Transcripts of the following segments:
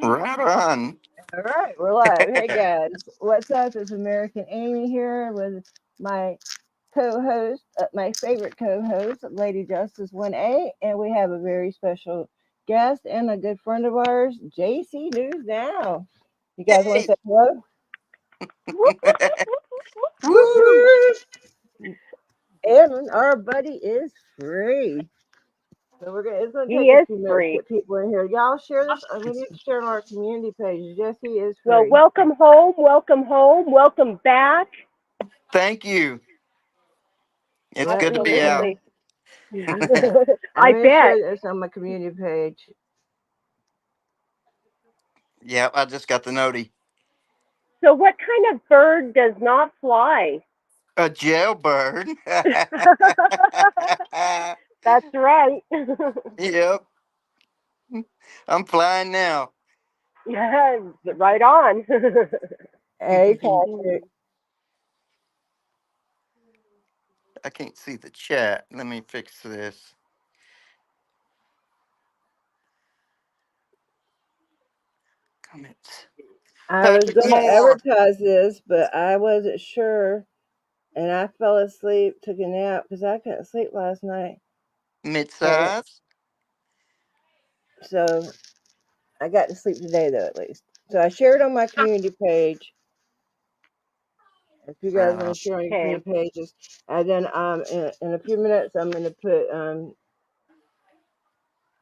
Right on. All right, we're live. Hey guys, what's up? It's American Amy here with my co-host, my favorite co-host, Lady Justice 1A, and we have a very special guest and a good friend of ours, JC News Now. You guys want to Hey. say hello? Woo. And our buddy is free. So it's gonna He take a is few minutes to free. get people in here. Y'all share this. We need to share on our community page. Jesse is Well, free. welcome home, welcome home, welcome back. Thank you. It's good to be out. Absolutely. Absolutely. I'm I gonna bet. share this on my community page. Yeah, I just got the noti. So, what kind of bird does not fly? A jailbird. That's right. Yep. I'm flying now. Yeah, right on. Hey, Patrick. I can't see the chat. Let me fix this. Comments. I was Patrick gonna Moore. advertise this, but I wasn't sure, and I fell asleep, took a nap because I couldn't sleep last night. So, Mid-size. so I got to sleep today though, at least. So I shared on my community page. If you guys want to share on your Okay. community pages, and then in a few minutes I'm gonna put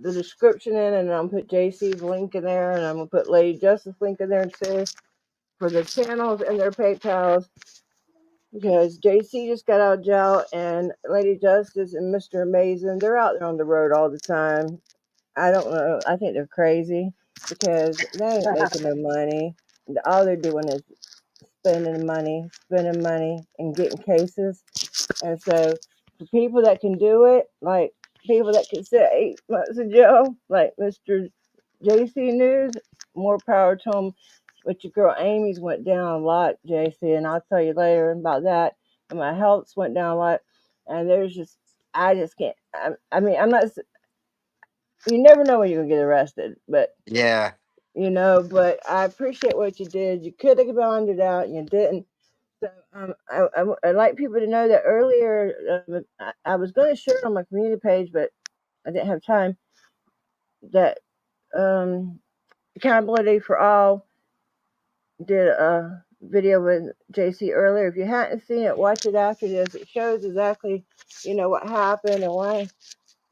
the description in, and I'm gonna put JC's link in there, and I'm gonna put Lady Justice link in there too for their channels and their PayPals, because JC just got out of jail, and Lady Justice and Mr. Amazing, they're out there on the road all the time. I don't know. I think they're crazy because they ain't making no money. All they're doing is spending money, and getting cases. And so, for people that can do it, like people that can sit 8 months in jail, like Mr. JC News, more power to them. But your girl Amy's went down a lot, JC, and I'll tell you later about that. And my health's went down a lot, and I just can't. I mean, I'm not. You never know when you're gonna get arrested, but Yeah. but I appreciate what you did. You could have bonded it out, and you didn't. So I'd like people to know that earlier I was going to share it on my community page, but I didn't have time. That um, Accountability for All did a video with JC earlier. If you hadn't seen it, watch it after this. It shows exactly, what happened and why.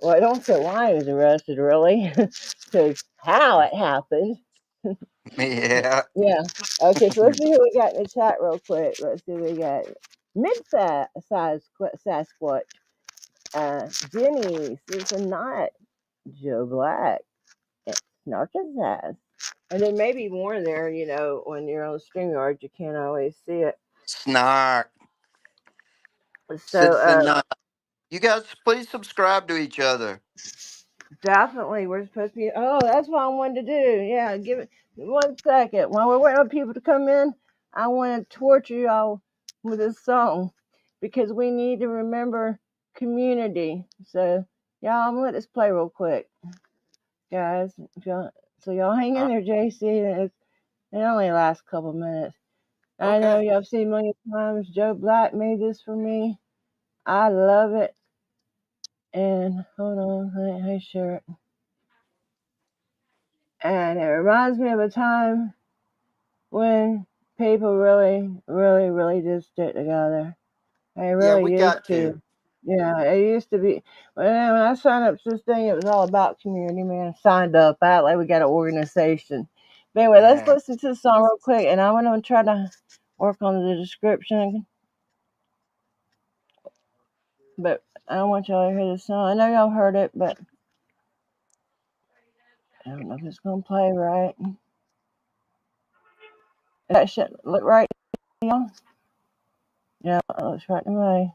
Well, I don't say why he was arrested, really, because how it happened. Yeah. Yeah. Okay, so let's see who we got in the chat real quick. Let's see who we got. Mid-size Sasquatch. Jenny, Susan Knott, Joe Black, and Narcissist. And then maybe more there, when you're on StreamYard, you can't always see it. Snark. So, Citizen Nine. You guys, please subscribe to each other. definitely, we're supposed to be. Oh, that's what I wanted to do. Yeah, give it 1 second. While we're waiting on people to come in, I want to torture y'all with this song because we need to remember community. So, y'all, I'm going to let this play real quick, guys. So, y'all hang in Uh, there, JC. It only lasts a couple minutes. I know okay. y'all have seen a million times. Joe Black made this for me. I love it. And hold on, let me share it. And it reminds me of a time when people really, really, really did stick together. They Yeah, really we got used to. to. Yeah, it used to be. When I signed up to this thing, it was all about community, man. I signed up. I like we got an organization. But anyway, let's Yeah. listen to the song real quick, and I'm gonna try to work on the description. But I don't want y'all to hear the song. I know y'all heard it, but I don't know if it's gonna play right. That shit look right, y'all. Yeah, it looks right to me.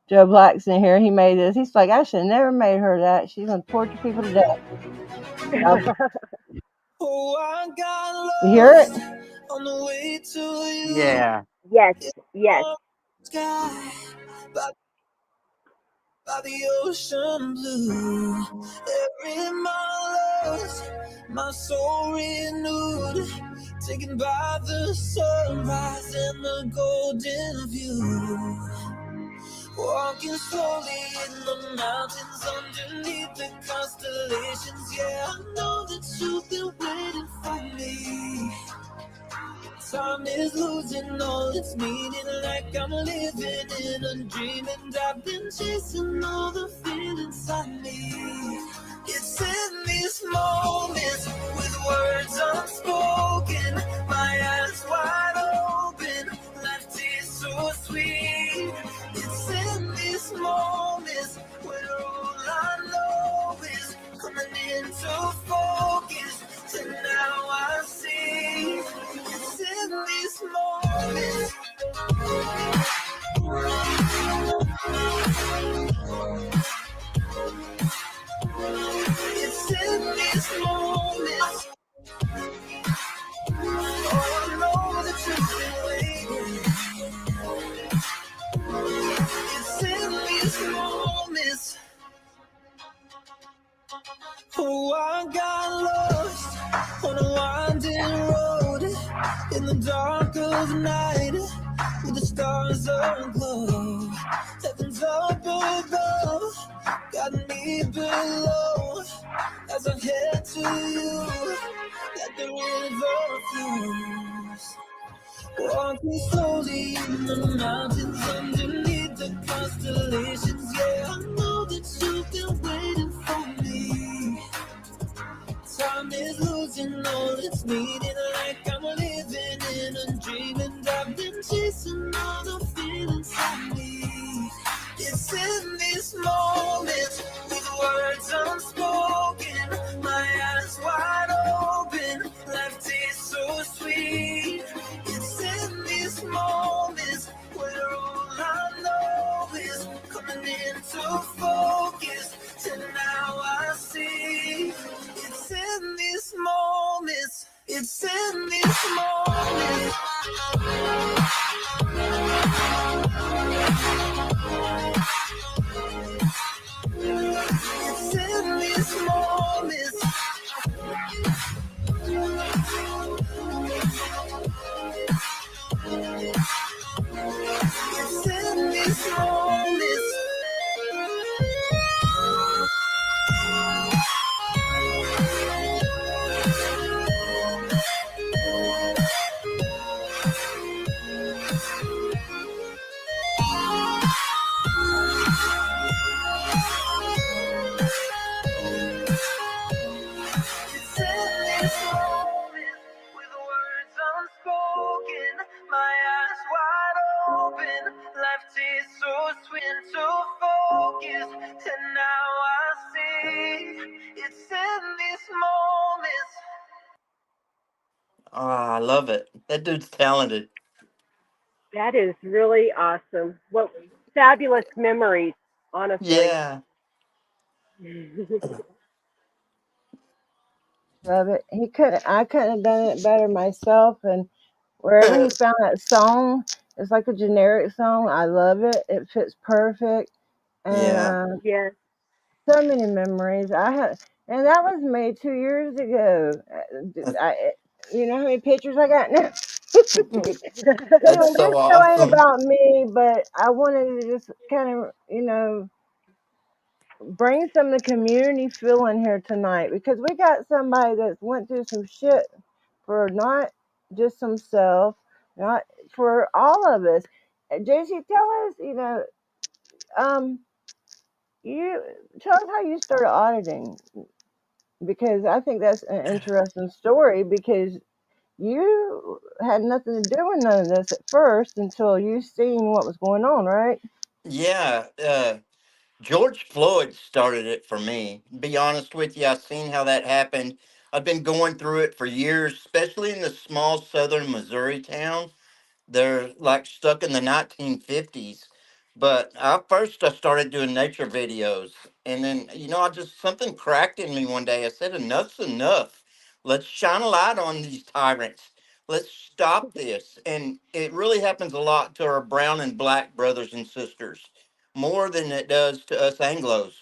Joe Black's in here. He made this. He's like, I should have never made her that. She's gonna torture people to death. You hear it? Yeah. Yes, yes. by the ocean blue. Every mile lost, my soul renewed, taken by the sunrise and the golden view. Walking slowly in the mountains underneath the constellations. Yeah, I know that you've been waiting for me. Time is losing all its meaning, like I'm living in a dream, and I've been chasing all the feelings I need. It's in these moments with words unspoken, my eyes wide open, life tastes so sweet. It's in these moments where all I know is coming into focus, and now I see. It's in these moments. It's in these moments. Oh, I know that you've been waiting. It's in these moments. Oh, I got lost on a winding road in the dark of night with the stars aglow. Heaven's up above, got me below as I head to you like the river flows. Walking slowly in the mountains underneath the constellations. Yeah, I know that you've been waiting for me. Time is losing all its meaning, like I'm living in a dream, and I've been chasing all the feelings I need. It's in these moments with words unspoken, my eyes wide open, life tastes so sweet. It's in these moments where all I know is coming into focus, and now I see. It's in these moments. It's in these moments. It's in these moments. It's in these moments. With words unspoken, my eyes wide open, life tastes so sweet to focus, and now I see. It's in these moments. Ah, I love it. That dude's talented. That is really awesome. What fabulous memories, honestly. Yeah. Love it. He could. I couldn't have done it better myself. And wherever he found that song, it's like a generic song. I love it. It fits perfect. And Yeah. Yes. so many memories I had. And that was made 2 years ago. You know how many pictures I got now? That's Anyway, so this show ain't awesome. about me, but I wanted to just kind of, bring some of the community feel in here tonight because we got somebody that's went through some shit for not just himself, not for all of us. JC, tell us, um, you tell us how you started auditing because I think that's an interesting story because you had nothing to do with none of this at first until you seen what was going on, right? Yeah. George Floyd started it for me. Be honest with you, I've seen how that happened. I've been going through it for years, especially in the small southern Missouri town. They're like stuck in the 1950s. But I started doing nature videos, and then I just something cracked in me one day. I said, "Enough's enough. Let's shine a light on these tyrants. Let's stop this." And it really happens a lot to our brown and black brothers and sisters. more than it does to us Anglos.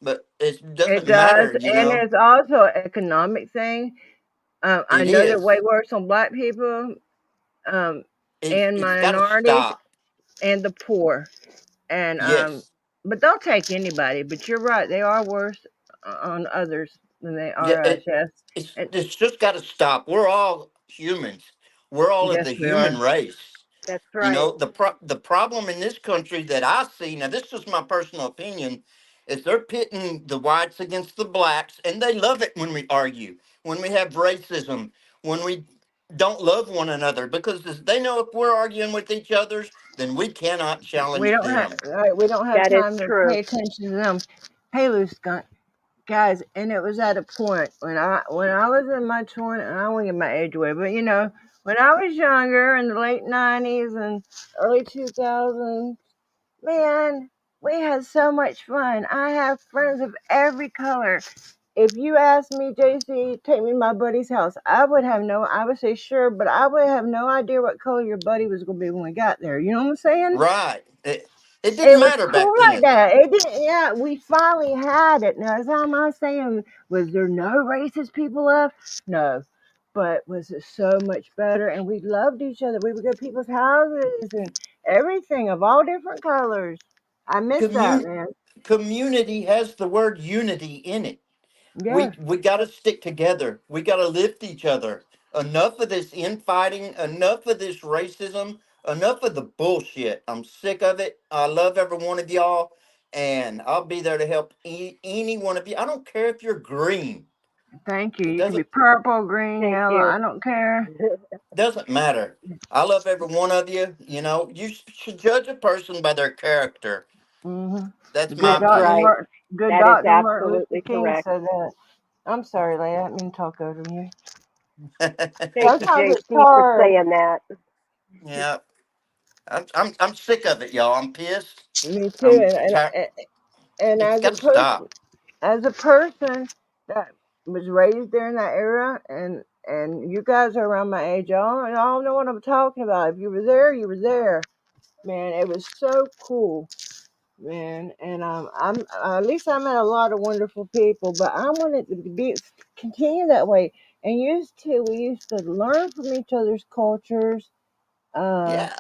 But it It doesn't does, matter, you and know. it's also an economic thing. I It know that way is. worse on black people, um, and It's got to minorities stop. and the poor. And Yes. but they'll take anybody. But you're right; they are worse on others than they Yeah. are us. Yes, and It's just got to stop. We're all humans. We're all of yes, the we are. human race. That's You right. know, the problem in this country that I see now, this is my personal opinion, is they're pitting the whites against the blacks, and they love it when we argue, when we have racism, when we don't love one another, because they know if we're arguing with each other, then we cannot We challenge don't have them. we don't have That is time to true. pay attention to them. Hey, loose skunk. Guys, and it was at a point when I was in my 20s, and I won't give my age away, but when I was younger in the late 90s and early 2000s, man, we had so much fun. I have friends of every color. If you asked me, JC, take me to my buddy's house, I would say sure, but I would have no idea what color your buddy was going to be when we got there. You know what I'm saying? Right. It didn't It was matter cool back like then. that. It didn't. Yeah, we finally had it. Now, as I'm not saying, was there no racist people left? No, but was it so much better? And we loved each other. We would go to people's houses and everything of all different colors. I miss that, Commun- man. Community has the word unity in it. We Yes, we got to stick together. We got to lift each other. Enough of this infighting. Enough of this racism. Enough of the bullshit. I'm sick of it. I love every one of y'all, and I'll be there to help any one of you. I don't care if you're green. thank you. It You can be doesn't purple, green, Thank yellow. you. I don't care. doesn't matter. I love every one of you. You know, you should judge a person by their character. hmm That's my Good That's Doctor right. opinion. Martin. Good That is Doctor Martin Luther absolutely King correct. said that. I'm sorry, Leah. I didn't mean to talk over you. Thank you, Sometimes it's JC, for hard. saying that. Yeah, I'm sick of it, y'all. I'm pissed. Me too. I'm tired. And It's as a got to person, stop. that was raised during that era, and you guys are around my age, y'all know what I'm talking about. If you were there, you were there, man. It was so cool, man. And I'm at least I met a lot of wonderful people, but I want it to be continue that way. And we used to learn from each other's cultures. Yeah,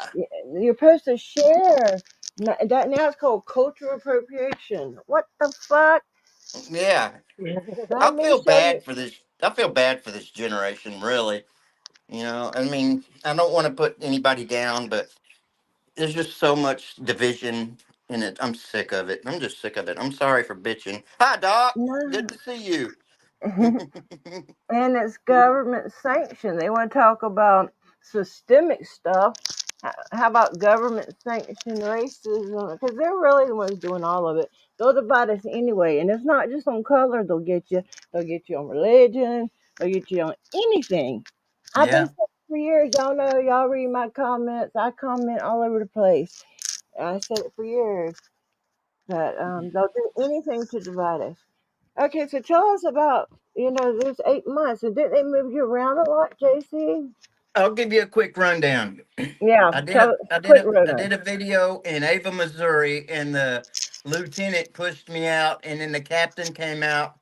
You're supposed to share. That now it's called cultural appropriation. What the fuck? yeah. Let I me feel show you. bad for this. I feel bad for this generation, really. You know, I mean, I don't want to put anybody down, but there's just so much division in it. I'm sick of it. I'm just sick of it. I'm sorry for bitching. Hi, Doc. Good No. to see you. And it's government sanctioned. They want to talk about systemic stuff. How about government sanctioned racism? Because they're really the ones doing all of it. They'll divide us anyway, and it's not just on color. They'll get you. They'll get you on religion. They'll get you on anything. I've been Yeah. saying for years. Y'all know. Y'all read my comments. I comment all over the place. I said it for years that they'll do anything to divide us. Okay, so tell us about, there's 8 months. And didn't they move you around a lot, JC? I'll give you a quick rundown. Yeah, I did tell a us I a did quick a I rundown. did a video in Ava, Missouri, and the lieutenant pushed me out, and then the captain came out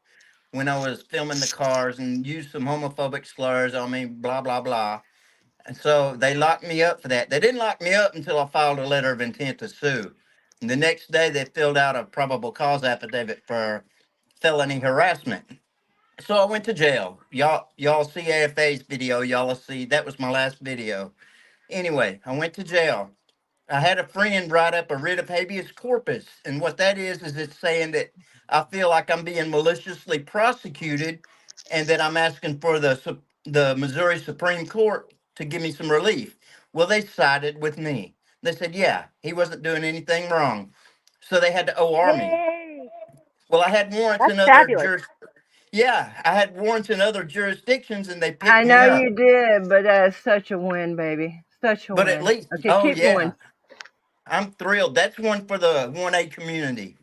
when I was filming the cars and used some homophobic slurs on me, blah blah blah. And so they locked me up for that. They didn't lock me up until I filed a letter of intent to sue. And the next day they filled out a probable cause affidavit for felony harassment. So I went to jail. Y'all see AFA's video. Y'all will see that was my last video. Anyway, I went to jail. I had a friend write up a writ of habeas corpus, and what that is it's saying that I feel like I'm being maliciously prosecuted, and that I'm asking for the Missouri Supreme Court to give me some relief. Well, they sided with me. They said, yeah, he wasn't doing anything wrong, so they had to OR me. Yay! Well, I had warrants That's in other fabulous. juris. Yeah, I had warrants in other jurisdictions, and they picked I me know up. you did, but that's such a win, baby. Such a But at win. least, Okay, oh keep yeah, going. I'm thrilled. That's one for the 1A community.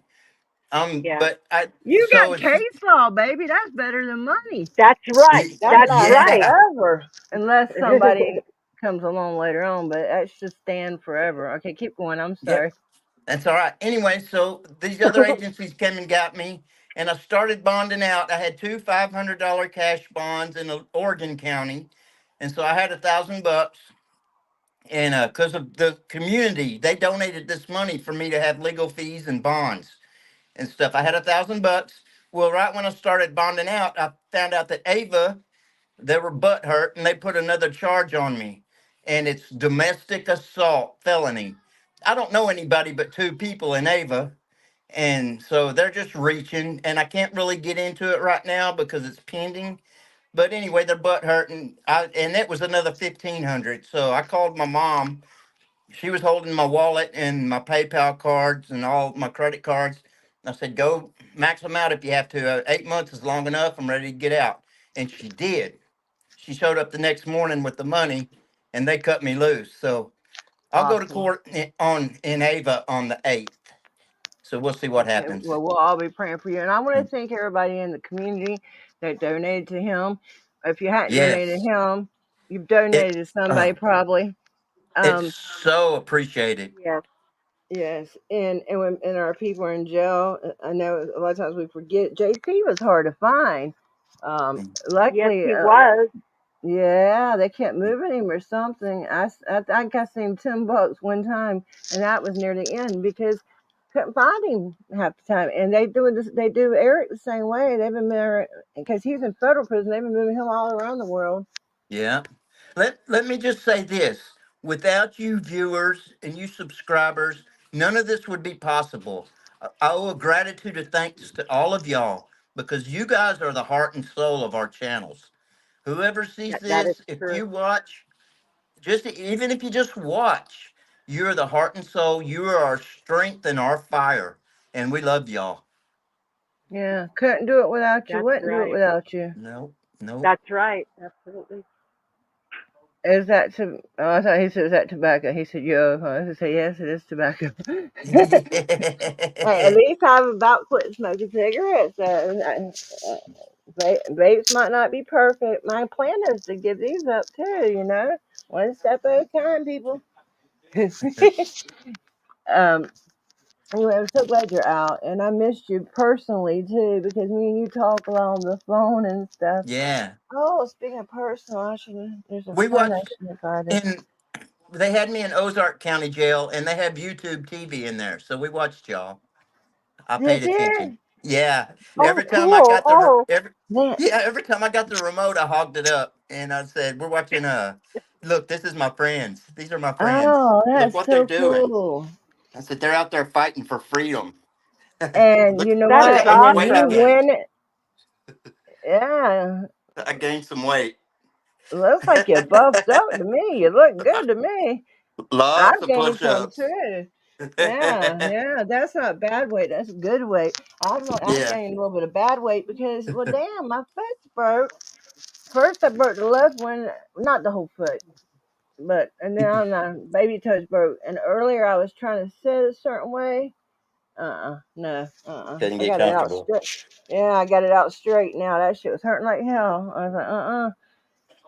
Yeah, But I You so got it's case law, baby. That's better than money. that's right. That That's lasts right. yeah, forever, unless somebody comes along later on, but that should stand forever. Okay, keep going. I'm yep. sorry. That's all right. Anyway, so these other agencies came and got me, and I started bonding out. I had two $500 cash bonds in Oregon County, and so I had $1,000. And because of the community, they donated this money for me to have legal fees and bonds and stuff. I had $1,000. Well, right when I started bonding out, I found out that Ava, they were butt hurt, and they put another charge on me, and it's domestic assault felony. I don't know anybody but two people in Ava, and so they're just reaching, and I can't really get into it right now because it's pending. But anyway, they're butt hurting. And it was another 1,500. So I called my mom. She was holding my wallet and my PayPal cards and all my credit cards. I said, "Go max them out if you have to. 8 months is long enough. I'm ready to get out." And she did. She showed up the next morning with the money, and they cut me loose. So I'll go to Awesome. court in Ava on the 8th. So we'll see what Okay, happens. well, we'll all be praying for you. And I want to thank everybody in the community that donated to him. If you hadn't donated to Yes, him, you've it donated to somebody probably. it's Um, so appreciated. Yes, yes, and when and our people are in jail, I know a lot of times we forget. JP was hard to find. yes, Luckily, he was. yeah, they kept moving him or something. I think I seen him $10 one time, and that was near the end because couldn't find him half the time. And they do this. They do Eric the same way. They've been there because he's in federal prison. They've been moving him all around the world. Yeah. Let me just say this. Without you viewers and you subscribers, none of this would be possible. I owe a gratitude and thanks to all of y'all because you guys are the heart and soul of our channels. Whoever sees That is this, if true. you watch, just even if you just watch, you're the heart and soul. You are our strength and our fire. And we love y'all. Yeah, couldn't do it without you. That's Wouldn't do it right. without you. Nope. Nope. That's right. Absolutely. Is that to? Oh, I thought he said, "Is that tobacco?" He said, "Yo." I said, "Yes, it is tobacco." Hey, at least I've about quit smoking cigarettes. Vapes might not be perfect. My plan is to give these up too. One step at a time, people. um. Anyway, I'm so glad you're out, and I missed you personally too because me and you talk a lot on the phone and stuff. Yeah. Oh, speaking of personal, there's a We friend I watched should have invited. in they had me in Ozark County Jail, and they have YouTube TV in there, so we watched y'all. I They paid attention. did. Yeah, Oh, every time I cool. got Oh, Man, every time I got the remote, I hogged it up, and I said, "We're watching. Look, this is my friends. These are my friends. oh, Look that's what they're so doing." cool. I said, "They're out there fighting for freedom." And Look, you know that look is how what? much When weight I you awesome. gained. win, yeah, I gained some weight. looks like you buffed up to me. You look good to me. Lots I've of gained some push-ups. too. Yeah, yeah, that's not bad weight. That's good weight. I've Yeah, gained a little bit of bad weight because, well, damn, my foot's broke. First, I broke the left one, not the whole foot, but and then my baby toes broke. And earlier, I was trying to sit a certain way. No, couldn't I get got it out comfortable. straight. Yeah, I got it out straight now. That shit was hurting like hell. I was like,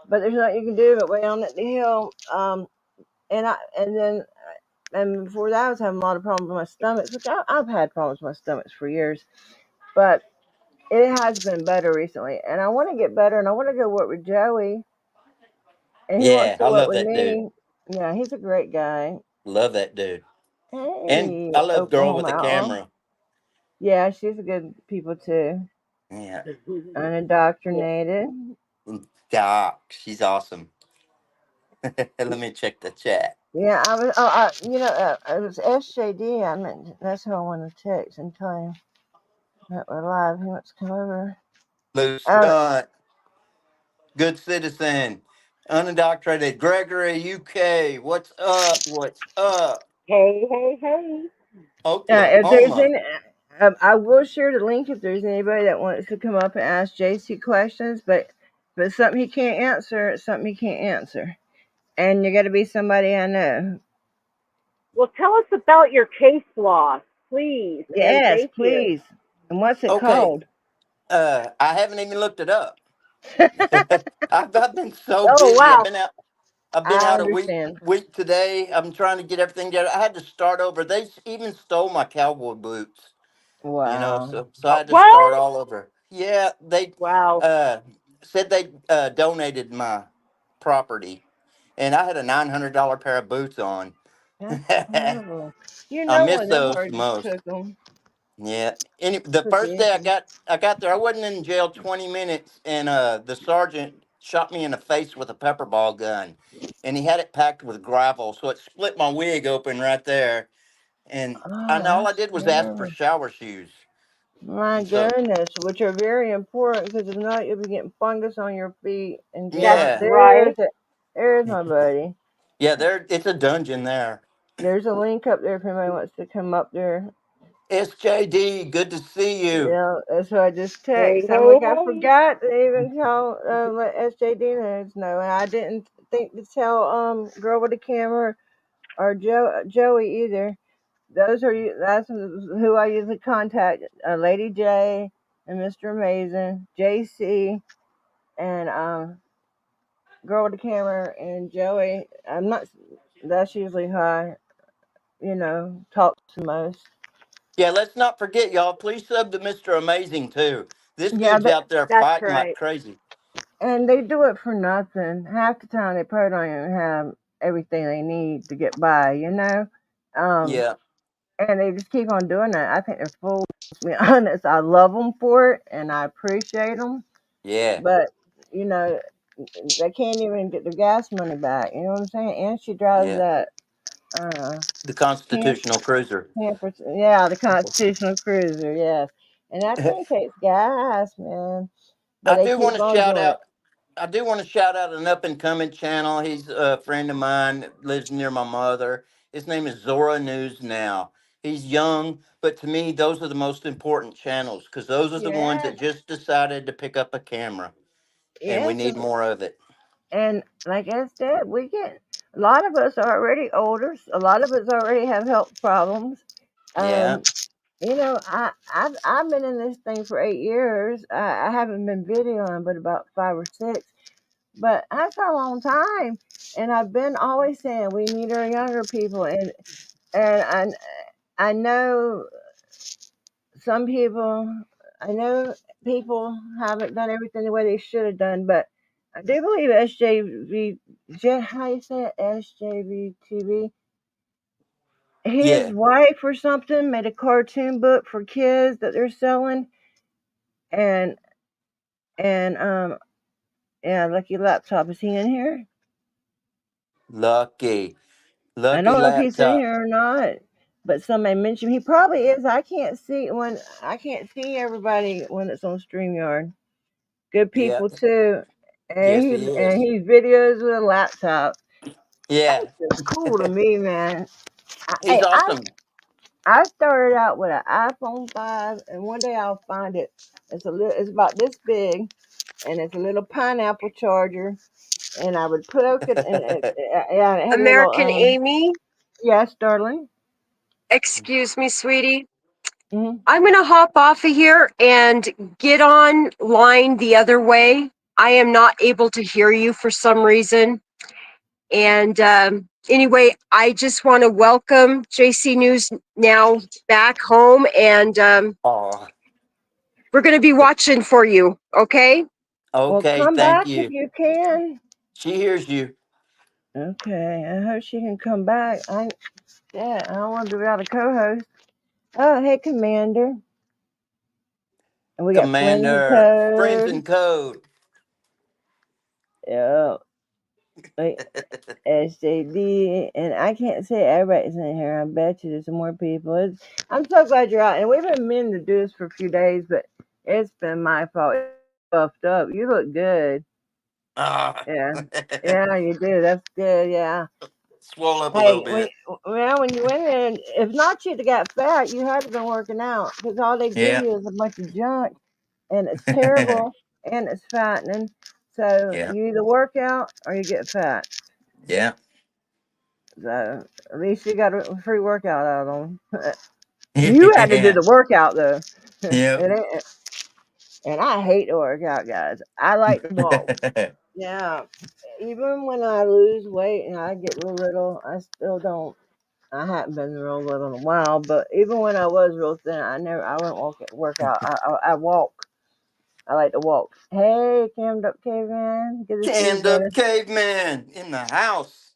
but there's nothing you can do but way on at the hill. And then and before that, I was having a lot of problems with my stomach, which I've had problems with my stomachs for years, but it has been better recently. And I want to get better, and I want to go work with Joey, and he wants Yeah, to I work love with that dude. me. Yeah, he's a great guy. Love that dude. And Hey, I love girl with Oklahoma a outlaw. camera. Yeah, she's a good people too. Yeah, Yeah. Unindoctrinated. Doc, she's awesome. Let me check the chat. Yeah, I was. It was SJD. I meant that's who I want to text and tell him that we're live. He wants to come over. Loose Um, nut, good citizen, unindoctrinated. Gregory, UK, what's up? What's up? Hey, hey, hey. if there's Oklahoma. any, I will share the link if there's anybody that wants to come up and ask JC questions. But if it's something he can't answer, it's something he can't answer, and you got to be somebody I know. Well, tell us about your case loss, please, and Yes, thank you. please. And what's it Okay, called? I haven't even looked it up. I've been so Oh, busy. I've wow. been out. I've been I out a week understand. week today. I'm trying to get everything together. I had to start over. They even stole my cowboy boots. Wow. So I had to start What? all over. Yeah, they Wow. uh said they donated my property, and I had a $900 pair of boots on. That's I terrible. You know miss when them those the birds just most. took them. Yeah. The first day Forget. I got there, I wasn't in jail 20 minutes, and the sergeant shot me in the face with a pepper ball gun, and he had it packed with gravel, so it split my wig open right there. And Oh, all I that's did was ask for terrible. shower shoes. My So goodness, which are very important because if not, you'll be getting fungus on your feet and That's gas. yeah, right. There's my buddy. yeah, there it's a dungeon there. There's a link up there if anybody wants to come up there. SJD, good to see you. Yeah, that's what I just Hey, text. I'm hey, like, I hey. forgot to even call let SJD know, and I didn't think to tell girl with the camera or Joey either. Those are you. That's who I usually contact. Lady J and Mr. Amazing, JC, and girl with the camera and Joey. I'm not. That's usually how I, talk the most. Yeah, let's not forget, y'all. Please sub to Mr. Amazing too. This Yeah, dude's out there That's fighting like right. crazy. and they do it for nothing. Half the time, they probably don't even have everything they need to get by. Um, Yeah, and they just keep on doing that. I think they're fools. To be honest, I love them for it, and I appreciate them, yeah, but you know, they can't even get their gas money back. You know what I'm saying? And she drives yeah. that uh The camp Constitutional Cruiser. camper. Yeah, the Constitutional Cruiser. Yes, and that thing takes gas, man. But I they do keep want to on shout doing it. out. I do want to shout out an up and coming channel. He's a friend of mine that lives near my mother. His name is Zora News Now. He's young, but to me, those are the most important channels because those are the ones Yes, that just decided to pick up a camera, and we yes, need more of it. and like I said, we get a lot of us are already older. A lot of us already have health problems. Yeah, Um, I've been in this thing for 8 years. I haven't been videoing, but about 5 or 6. But that's a long time, and I've been always saying we need our younger people, and I know some people, I know people haven't done everything the way they should have done, but I do believe how you say it, SJVTV. His yeah. wife or something made a cartoon book for kids that they're selling, and and yeah, lucky laptop. Is he in here? Lucky, I lucky don't know if he's in laptop. here or not, but somebody mentioned he probably is. I can't see everybody when it's on Streamyard. Good Yeah, people too, and yes, he is. he's videos with a laptop. Yeah, That's just cool to me, man. he's awesome. I started out with an iPhone 5, and one day I'll find it. It's about this big, and it's a little pineapple charger, and I would poke it, and yeah, it had a little American Amy, yes, darling. excuse me, sweetie. Hmm. I'm going to hop off of here and get on line the other way. I am not able to hear you for some reason. And anyway, I just want to welcome JC News now back home. And Oh, we're going to be watching for you. Okay. Well, okay. come Thank back if you. you can. She hears you. Okay, I hope she can come back. I don't want to be without a co-host. Oh, hey, Commander, and we got Flynn and Commander, friends Code. and code. Yeah, like SJD, and I can't say everybody's in here. I bet you there's some more people. I'm so glad you're out, and we've been meaning to do this for a few days, but it's been my fault. It's buffed up. You look good. Ah, Yeah, yeah, you do. That's good. Yeah. swole up a little Hey, bit. when you went in, if not you'd have got fat, you had to been working out because all they give Yeah, you is a bunch of junk, and it's terrible and it's fattening. So yeah, you either work out or you get fat. yeah, So at least you got a free workout out of them. You had to do yeah, the workout though. yeah. And I hate to work out, guys. I like to walk. Yeah, even when I lose weight and I get real little, I still don't. I haven't been real little in a while, but even when I was real thin, I wouldn't work out. I walk. I like to walk. Hey, cammed up caveman, good to see you, Cammed brother. up caveman in the house.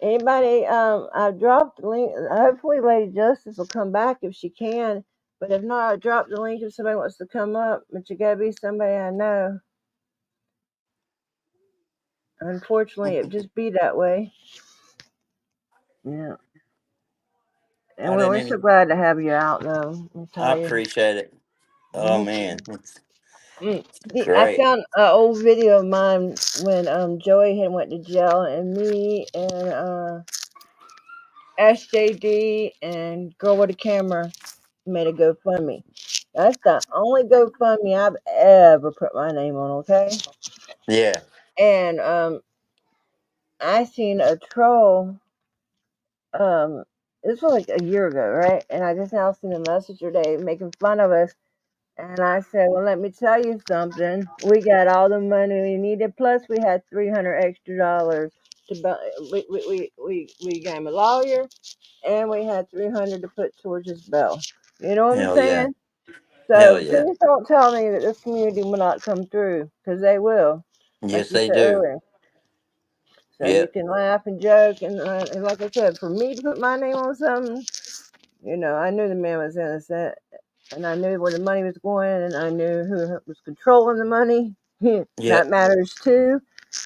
Anybody? I dropped the link. Hopefully, Lady Justice will come back if she can. But if not, I dropped the link if somebody wants to come up. But you gotta be somebody I know. Unfortunately, it just be that way. Yeah. And I didn't we're so any. glad to have you out, though. I'll I tell you. appreciate it. Oh Me man, too. it's I great. found an old video of mine when Joey had went to jail, and me and SJD and Girl with a Camera made a GoFundMe. That's the only GoFundMe I've ever put my name on. Okay, Yeah, and I seen a troll. This was like a year ago, right? And I just now seen a message today making fun of us. And I said, well, let me tell you something. We got all the money we needed. Plus, we had $300 extra to buy. We got him a lawyer, and we had 300 to put towards his bill. You know what I'm hell yeah, saying? hell So yeah. please don't tell me that this community will not come through, because they will, like Yes, you they said do. earlier. So you Yep, can laugh and joke, and like I said, for me to put my name on something, I knew the man was innocent, and I knew where the money was going, and I knew who was controlling the money. That yep, matters too.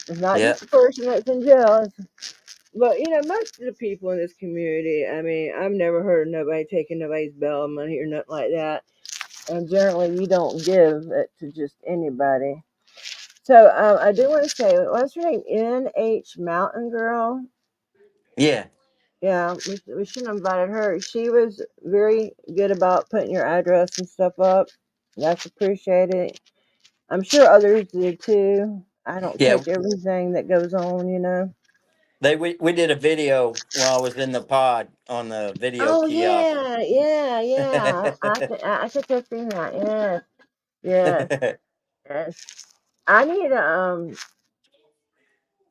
It's not just yep. the person that's in jail. But most of the people in this community, I mean, I've never heard of nobody taking nobody's bail money or nothing like that. And generally, you don't give it to just anybody. So I do want to say, what's her name? NH Mountain Girl. Yeah, Yeah, we should have invited her. She was very good about putting your address and stuff up. That's appreciated. I'm sure others do too. I don't yeah. catch everything that goes on. We did a video while I was in the pod on the video Oh kiosk. yeah, yeah, yeah. I could just see that. Yes, yes, yes. I need to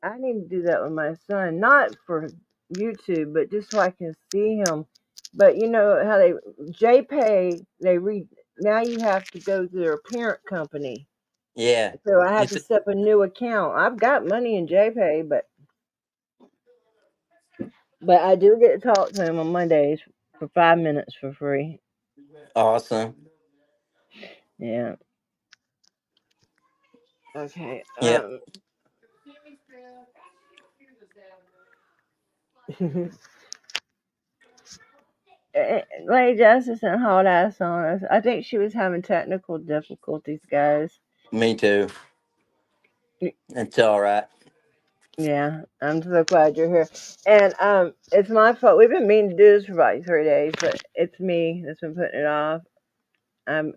I need to do that with my son, not for YouTube, but just so I can see him. But you know how they JPay they read now you have to go to their parent company. Yeah. So I You have to set up a new account. I've got money in JPay, but I do get to talk to him on Mondays for 5 minutes for free. awesome. Yeah. Okay. Yep. Lady Justice and hauled ass on us. I think she was having technical difficulties, guys. Me too. It's all right. Yeah, I'm so glad you're here. And it's my fault. We've been meaning to do this for about 3 days, but it's me that's been putting it off. Um,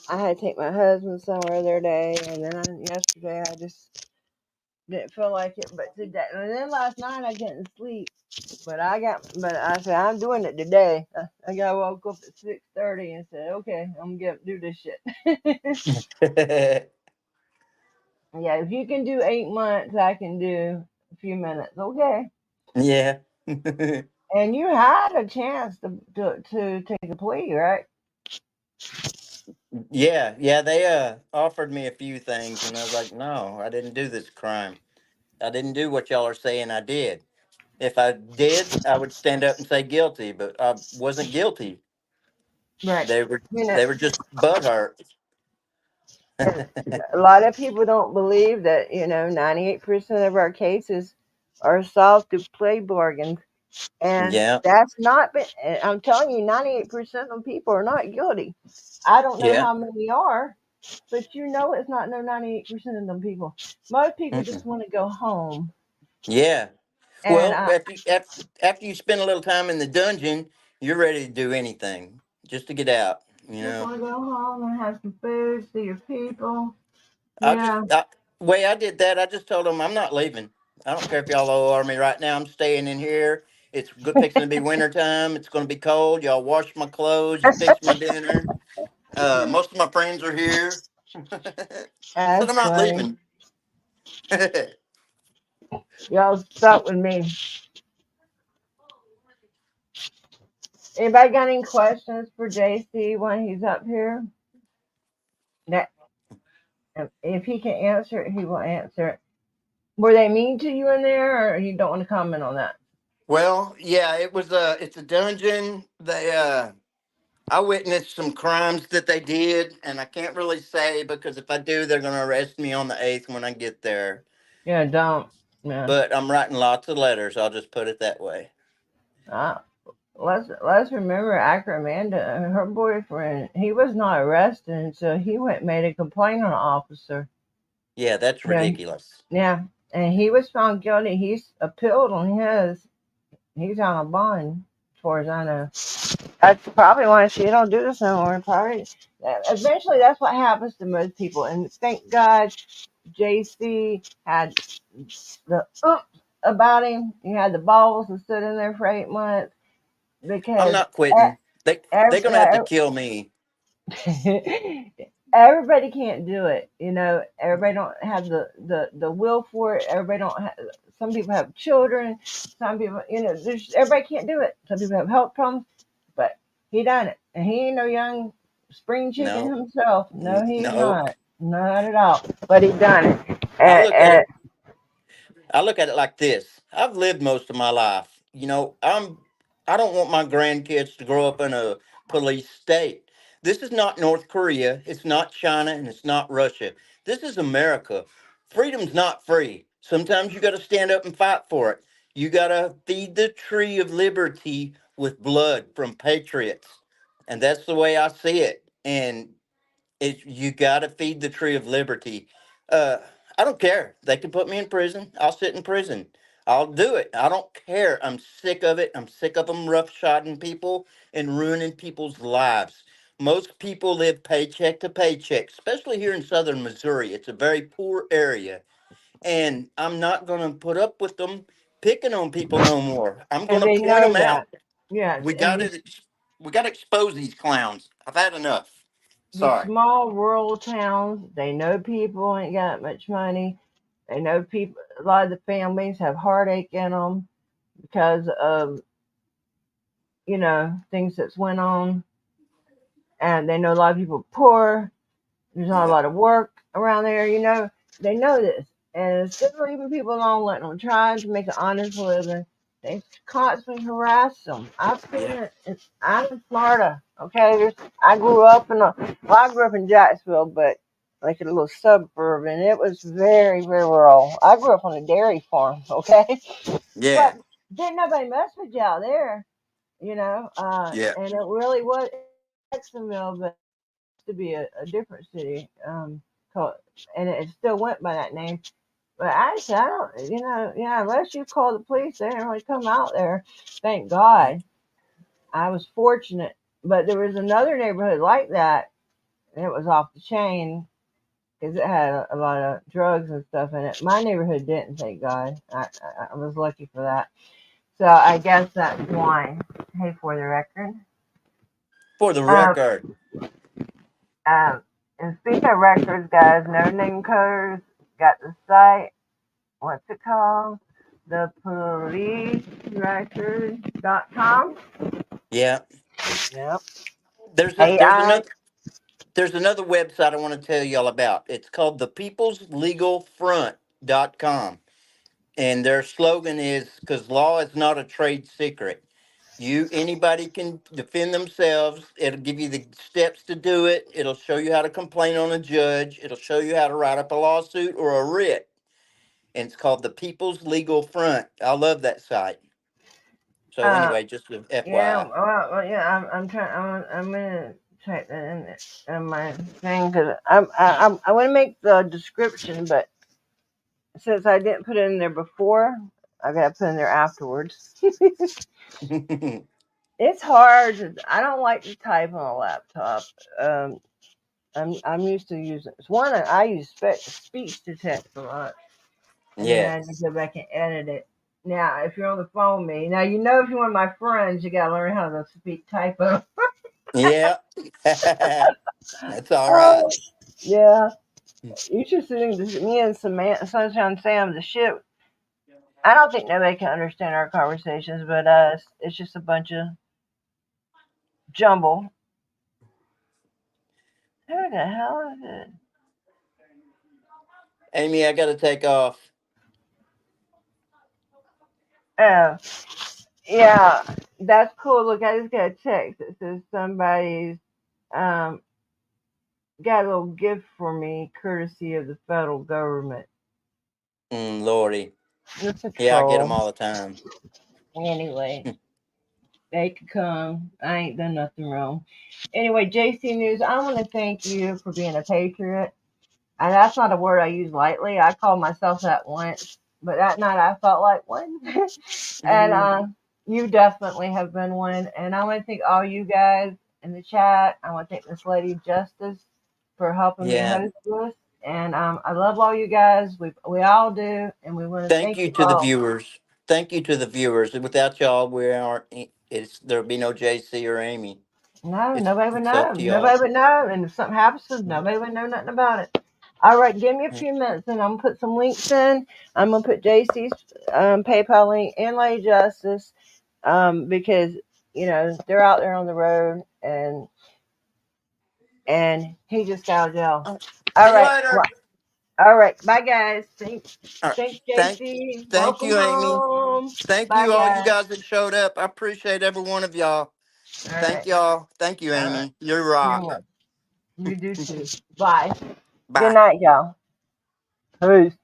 I had to take my husband somewhere the other day, and then yesterday I just didn't feel like it. But today, and then last night I didn't sleep. But I said I'm doing it today. I got woke up at 6:30 and said, okay, I'm gonna do this shit. Yeah, if you can do 8 months, I can do a few minutes. Okay. Yeah. And you had a chance to take a plea, right? Yeah, yeah, they offered me a few things and I was like, "No, I didn't do this crime. I didn't do what y'all are saying I did. If I did, I would stand up and say guilty, but I wasn't guilty. Right. They were You know, they were just butthurt." and a lot of people don't believe that, 98% of our cases are solved through plea bargains. And Yeah. that's not been, and I'm telling you, 98% of people are not guilty. I don't know Yeah. how many are, but it's not no 98% of them people. Most people just Mm-mm. want to go home. Yeah. And Well, after you spend a little time in the dungeon, you're ready to do anything just to get out, you just know. want to go home and have some food, see your people. I just Yeah. way I did that, I just told them I'm not leaving. I don't care if y'all OR me right now. I'm staying in here. It's good fixing to be winter time. It's going to be cold. Y'all wash my clothes. You fix my dinner. Most of my friends are here. Said That's I'm not funny. leaving. Y'all stuck with me. Anybody got any questions for JC when he's up here? That if he can answer it, he will answer it. Were they mean to you in there, or you don't want to comment on that? Well, yeah, it's a dungeon. I witnessed some crimes that they did, and I can't really say because if I do, they're going to arrest me on the 8th when I get there. Yeah, don't. Yeah. But I'm writing lots of letters. I'll just put it that way. Uh, let's remember Amanda, her boyfriend. He was not arrested until he went and made a complaint on an officer. Yeah, that's Yeah, ridiculous. yeah, and he was found guilty. He's appealed on his. He's on a bond, as far as I know. That's probably why she don't do this no more. Probably, eventually, that's what happens to most people. And thank God, JC had the about him. He had the balls to sit in there for 8 months I'm because not quitting. They're going to have to kill me. everybody can't do it. You know, everybody don't have the will for it. Everybody don't have. Some people have children. Some people, everybody can't do it. Some people have health problems, but he done it, and he ain't no young spring chicken No, himself. No, he's no. not. Not at all. But he done it, I and, look at and it. I look at it like this. I've lived most of my life. I don't want my grandkids to grow up in a police state. This is not North Korea, it's not China, and it's not Russia. This is America. Freedom's not free. Sometimes you got to stand up and fight for it. You got to feed the tree of liberty with blood from patriots. And that's the way I see it. And you got to feed the tree of liberty. Uh, I don't care. They can put me in prison. I'll sit in prison. I'll do it. I don't care. I'm sick of it. I'm sick of them roughshodding people and ruining people's lives. Most people live paycheck to paycheck, especially here in southern Missouri. It's a very poor area. And I'm not going to put up with them picking on people no more. I'm going and to they point know them that. out. Yes, We and got to we got to expose these clowns. I've had enough. these Sorry. small rural towns, they know people ain't got much money. They know people. A lot of the families have heartache in them because of things that's went on, and they know a lot of people are poor. There's not a Yeah. lot of work around there. They know this, and instead of leaving people alone, letting them try to make an honest living, they constantly harass them. I've seen Yeah. it. I'm in Florida. Okay, I grew up I grew up in Jacksonville, but like in a little suburb, and it was very, very rural. I grew up on a dairy farm. Okay, Yeah. but didn't nobody mess with you out there. Yeah. And it really was Jacksonville, but to be a different city, called, and it still went by that name. But actually, I don't, unless you call the police, they didn't really come out there. Thank God. I was fortunate. But there was another neighborhood like that, and it was off the chain because it had a lot of drugs and stuff in it. My neighborhood didn't, thank God. I was lucky for that. So I guess that's why. Hey, for the record. For the Um, record. and speaking of records, guys, no name coders got the site. What's it called? The policerecords.com. Yeah. Yep. There's a there's AI. another there's another website I want to tell y'all about. It's called the peopleslegalfront.com. And their slogan is because law is not a trade secret. Anybody can defend themselves. It'll give you the steps to do it. It'll show you how to complain on a judge. It'll show you how to write up a lawsuit or a writ. And it's called the People's Legal Front. I love that site. So Uh, anyway, just a yeah. FYI. Well, yeah. I'm trying. I'm gonna type that in my thing because I want to make the description, but since I didn't put it in there before, I gotta put it in there afterwards. It's hard. I don't like to type on a laptop. Um, I'm used to using it's one I use speech to text a lot, and then Yeah. I had to go back and edit it. Now, if you're on the phone with me, now if you're one of my friends, you gotta learn how to speak typo. Yeah. That's all right. Oh, yeah. You should see me and Samantha, Sunshine Sam, the shit. I don't think nobody can understand our conversations but us. It's just a bunch of jumble. Who the hell is it? Amy, I got to take off. Oh, yeah, that's cool. Look, I just got a text that says somebody's um got a little gift for me, courtesy of the federal government. Lordy. It's a Yeah, I get them troll. all the time. Anyway, they could come. I ain't done nothing wrong. Anyway, JC News, I want to thank you for being a patriot. And that's not a word I use lightly. I called myself that once, but that night I felt like one. And you definitely have been one. And I want to thank all you guys in the chat. I want to thank Miss Lady Justice for helping me Yeah. host this. And I love all you guys. We all do, and we want to Thank thank you you to the all. viewers. Thank you to the viewers. Without y'all, we aren't. It's there'd be no JC or Amy. No, It's nobody would it's know. up to Nobody y'all. would know. And if something happens to us, nobody would know nothing about it. All right, give me a few minutes and I'm going to put some links in. I'm going to put JC's PayPal link and Lady Justice because, they're out there on the road and he just got out of jail. All See you right. later. All right. Bye, guys. Thanks, All right. thanks Thank JC. thank Welcome you, Amy. home. Thank Bye, you, all you guys. guys that showed up. I appreciate every one of y'all. All Thank right. y'all. Thank you, All right. Amy. You You're rock. welcome. You do too. Bye. Good Bye. night, y'all. Peace.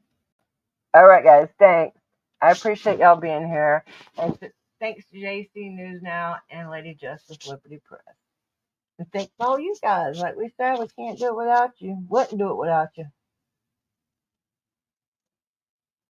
All right, guys. Thanks. I appreciate y'all being here. And thanks to JC News Now and Lady Justice Liberty Press. And thanks to all you guys. Like we said, we can't do it without you. Wouldn't do it without you.